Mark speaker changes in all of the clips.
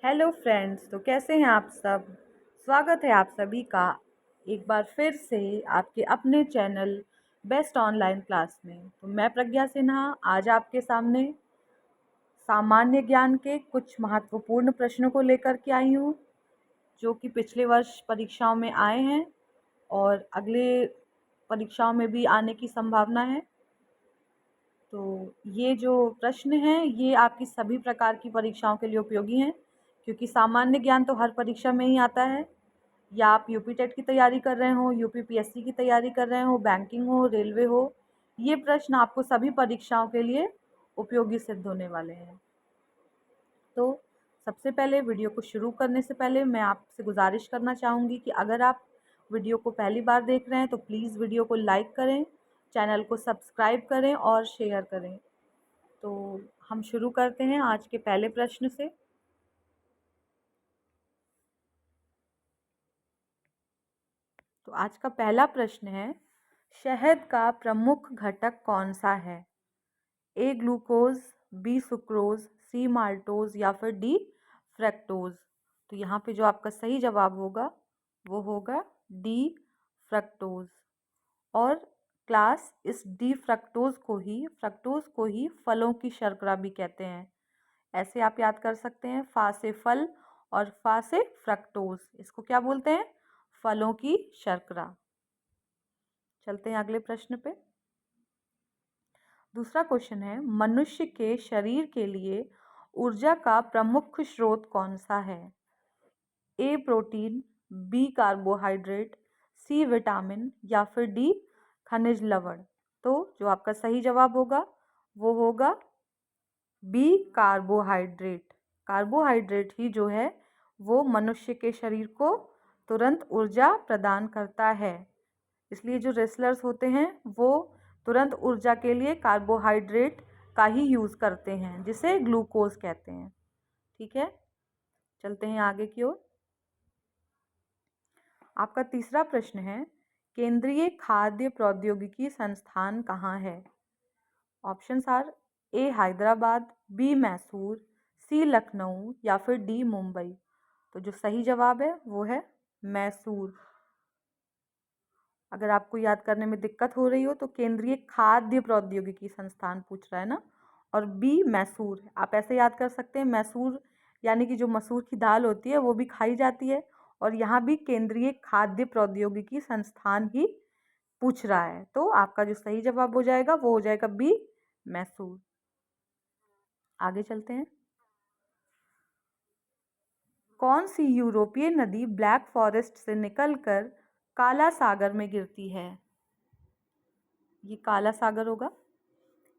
Speaker 1: Hello friends, तो कैसे हैं आप सब। स्वागत है आप सभी का एक बार फिर से आपके अपने चैनल बेस्ट ऑनलाइन क्लास में। तो मैं प्रज्ञा सिन्हा आज आपके सामने सामान्य ज्ञान के कुछ महत्वपूर्ण प्रश्नों को लेकर के आई हूँ, जो कि पिछले वर्ष परीक्षाओं में आए हैं और अगले परीक्षाओं में भी आने की संभावना है। तो ये जो प्रश्न हैं ये आपकी सभी प्रकार की परीक्षाओं के लिए उपयोगी हैं, क्योंकि सामान्य ज्ञान तो हर परीक्षा में ही आता है। या आप यूपी टेट की तैयारी कर रहे हो, यूपी पीएससी की तैयारी कर रहे हो, बैंकिंग हो, रेलवे हो, ये प्रश्न आपको सभी परीक्षाओं के लिए उपयोगी सिद्ध होने वाले हैं। तो सबसे पहले वीडियो को शुरू करने से पहले मैं आपसे गुजारिश करना चाहूँगी कि अगर आप वीडियो को पहली बार देख रहे हैं तो प्लीज़ वीडियो को लाइक करें, चैनल को सब्सक्राइब करें और शेयर करें। तो हम शुरू करते हैं आज के पहले प्रश्न से। तो आज का पहला प्रश्न है, शहद का प्रमुख घटक कौन सा है? ए ग्लूकोज, बी सुक्रोज, सी माल्टोज या फिर डी फ्रक्टोज। तो यहाँ पे जो आपका सही जवाब होगा वो होगा डी फ्रक्टोज। और क्लास इस डी फ्रक्टोज को ही फलों की शर्करा भी कहते हैं। ऐसे आप याद कर सकते हैं, फा से फल और फा से फ्रक्टोज, इसको क्या बोलते हैं? फलों की शर्करा। चलते हैं अगले प्रश्न पे। दूसरा क्वेश्चन है, मनुष्य के शरीर के लिए ऊर्जा का प्रमुख स्रोत कौन सा है? A protein, B carbohydrate, C vitamin या फिर डी खनिज लवण। तो जो आपका सही जवाब होगा वो होगा बी कार्बोहाइड्रेट। कार्बोहाइड्रेट ही जो है वो मनुष्य के शरीर को तुरंत ऊर्जा प्रदान करता है। इसलिए जो रेसलर्स होते हैं वो तुरंत ऊर्जा के लिए कार्बोहाइड्रेट का ही यूज़ करते हैं, जिसे ग्लूकोज कहते हैं। ठीक है, चलते हैं आगे की ओर। आपका तीसरा प्रश्न है, केंद्रीय खाद्य प्रौद्योगिकी संस्थान कहाँ है? Options are A Hyderabad, B Mysore, C Lucknow या फिर डी मुंबई। तो जो सही जवाब है वो है मैसूर। अगर आपको याद करने में दिक्कत हो रही हो तो केंद्रीय खाद्य प्रौद्योगिकी संस्थान पूछ रहा है ना, और बी मैसूर। आप ऐसे याद कर सकते हैं, मैसूर यानी कि जो मसूर की दाल होती है वो भी खाई जाती है, और यहाँ भी केंद्रीय खाद्य प्रौद्योगिकी संस्थान ही पूछ रहा है। तो आपका जो सही जवाब हो जाएगा वो हो जाएगा बी मैसूर। आगे चलते हैं। कौन सी यूरोपीय नदी ब्लैक फॉरेस्ट से निकलकर काला सागर में गिरती है? ये काला सागर होगा।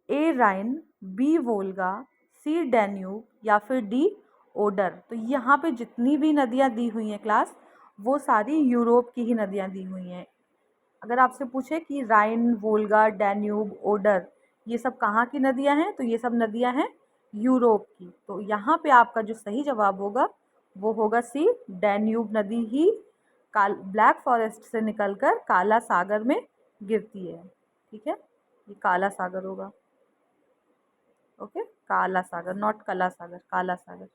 Speaker 1: ए राइन, बी वोल्गा, सी डैन्यूब या फिर डी ओडर। तो यहाँ पे जितनी भी नदियाँ दी हुई हैं क्लास, वो सारी यूरोप की ही नदियाँ दी हुई हैं। अगर आपसे पूछे कि राइन, वोल्गा, डैन्यूब, ओडर ये सब कहाँ की नदियाँ हैं, तो ये सब नदियाँ हैं यूरोप की। तो यहाँ पे आपका जो सही जवाब होगा वो होगा सी, डैन्यूब नदी ही ब्लैक फॉरेस्ट से निकलकर काला सागर में गिरती है। ठीक है, ये काला सागर होगा। ओके, काला सागर, नॉट कला सागर, काला सागर।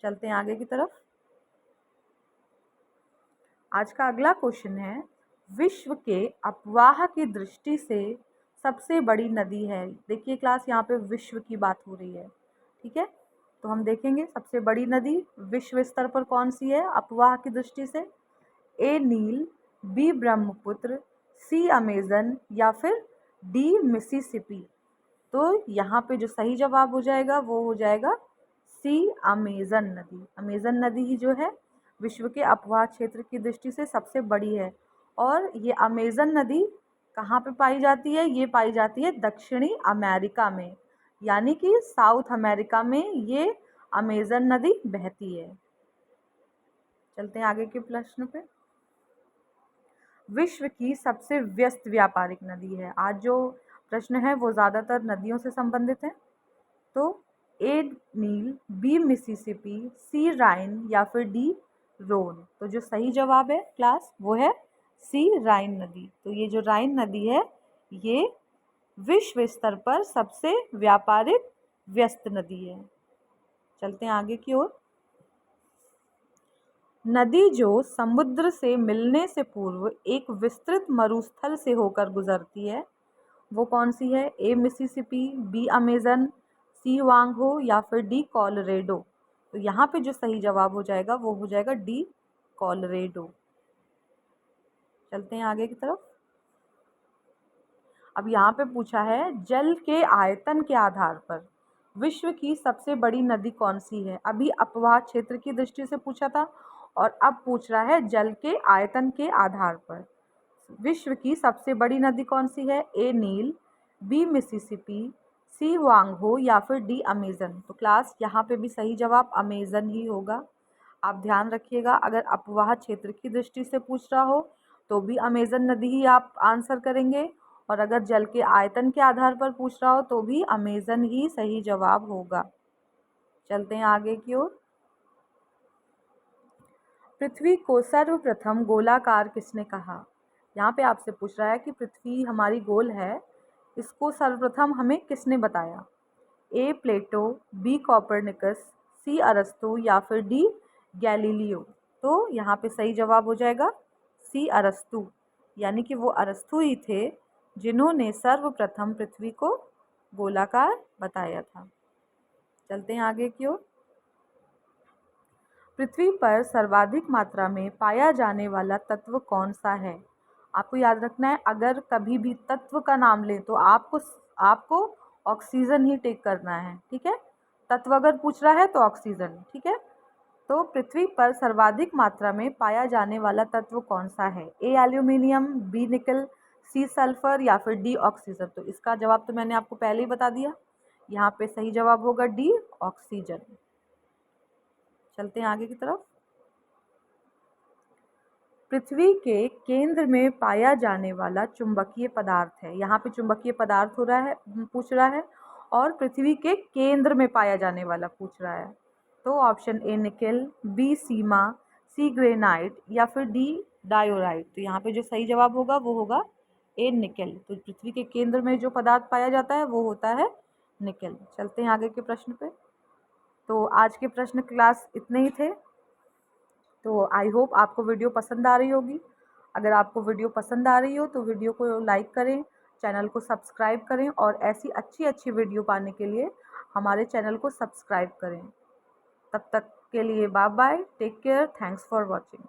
Speaker 1: चलते हैं आगे की तरफ। आज का अगला क्वेश्चन है, विश्व के अपवाह की दृष्टि से सबसे बड़ी नदी है। देखिए क्लास, यहाँ पे विश्व की बात हो रही है। ठीक है, तो हम देखेंगे सबसे बड़ी नदी विश्व स्तर पर कौन सी है अपवाह की दृष्टि से। ए नील, बी ब्रह्मपुत्र, सी अमेजन या फिर डी मिसिसिपी। तो यहाँ पे जो सही जवाब हो जाएगा वो हो जाएगा सी, अमेजन नदी। अमेजन नदी ही जो है विश्व के अपवाह क्षेत्र की दृष्टि से सबसे बड़ी है। और ये अमेजन नदी कहाँ पे पाई जाती है? ये पाई जाती है दक्षिणी अमेरिका में, यानी कि साउथ अमेरिका में ये अमेजन नदी बहती है। चलते हैं आगे के प्रश्न पे। विश्व की सबसे व्यस्त व्यापारिक नदी है। आज जो प्रश्न है वो ज़्यादातर नदियों से संबंधित है। तो ए नील, बी मिसिसिपी, सी राइन या फिर डी रोन। तो जो सही जवाब है क्लास वो है सी, राइन नदी। तो ये जो राइन नदी है ये विश्व स्तर पर सबसे व्यापारिक व्यस्त नदी है। चलते हैं आगे की ओर। नदी जो समुद्र से मिलने से पूर्व एक विस्तृत मरुस्थल से होकर गुजरती है, वो कौन सी है? ए मिसिसिपी, बी अमेजन, सी वांगहो या फिर डी कोलोरेडो। तो यहाँ पे जो सही जवाब हो जाएगा वो हो जाएगा डी कोलोरेडो। चलते हैं आगे की तरफ। अब यहाँ पे पूछा है जल के आयतन के आधार पर विश्व की सबसे बड़ी नदी कौन सी है। अभी अपवाह क्षेत्र की दृष्टि से पूछा था और अब पूछ रहा है जल के आयतन के आधार पर विश्व की सबसे बड़ी नदी कौन सी है? ए नील, बी मिसिसिपी, सी वांगहो या फिर डी अमेजन। तो क्लास यहाँ पे भी सही जवाब अमेजन ही होगा। आप ध्यान रखिएगा, अगर अपवाह क्षेत्र की दृष्टि से पूछ रहा हो तो भी अमेजन नदी ही आप आंसर करेंगे, और अगर जल के आयतन के आधार पर पूछ रहा हो तो भी अमेजन ही सही जवाब होगा। चलते हैं आगे की ओर। पृथ्वी को सर्वप्रथम गोलाकार किसने कहा? यहाँ पे आपसे पूछ रहा है कि पृथ्वी हमारी गोल है, इसको सर्वप्रथम हमें किसने बताया? ए प्लेटो, बी कॉपरनिकस, सी अरस्तु या फिर डी गैलीलियो। तो यहाँ पे सही जवाब हो जाएगा सी अरस्तु, यानी कि वो अरस्तु ही थे जिन्होंने सर्वप्रथम पृथ्वी को गोलाकार बताया था। चलते हैं आगे की ओर। पृथ्वी पर सर्वाधिक मात्रा में पाया जाने वाला तत्व कौन सा है? आपको याद रखना है, अगर कभी भी तत्व का नाम लें तो आपको ऑक्सीजन ही टिक करना है, ठीक है। तत्व अगर पूछ रहा है तो ऑक्सीजन, ठीक है। तो पृथ्वी पर सर्वाधिक मात्रा में पाया जाने वाला तत्व कौन सा है? ए एल्यूमिनियम, बी निकल, सी सल्फर या फिर डी ऑक्सीजन। तो इसका जवाब तो मैंने आपको पहले ही बता दिया, यहाँ पे सही जवाब होगा डी ऑक्सीजन। चलते हैं आगे की तरफ। पृथ्वी के केंद्र में पाया जाने वाला चुंबकीय पदार्थ है। यहाँ पे चुंबकीय पदार्थ हो रहा है, पूछ रहा है, और पृथ्वी के केंद्र में पाया जाने वाला पूछ रहा है। तो option A nickel, B sima, C granite या फिर डी डायोराइट। तो यहाँ पे जो सही जवाब होगा वो होगा ए निकेल। तो पृथ्वी के केंद्र में जो पदार्थ पाया जाता है वो होता है निकेल। चलते हैं आगे के प्रश्न पे। तो आज के प्रश्न क्लास इतने ही थे। तो आई होप आपको वीडियो पसंद आ रही होगी। अगर आपको वीडियो पसंद आ रही हो तो वीडियो को लाइक करें, चैनल को सब्सक्राइब करें और ऐसी अच्छी अच्छी वीडियो पाने के लिए हमारे चैनल को सब्सक्राइब करें। तब तक के लिए bye bye, take care, thanks for watching.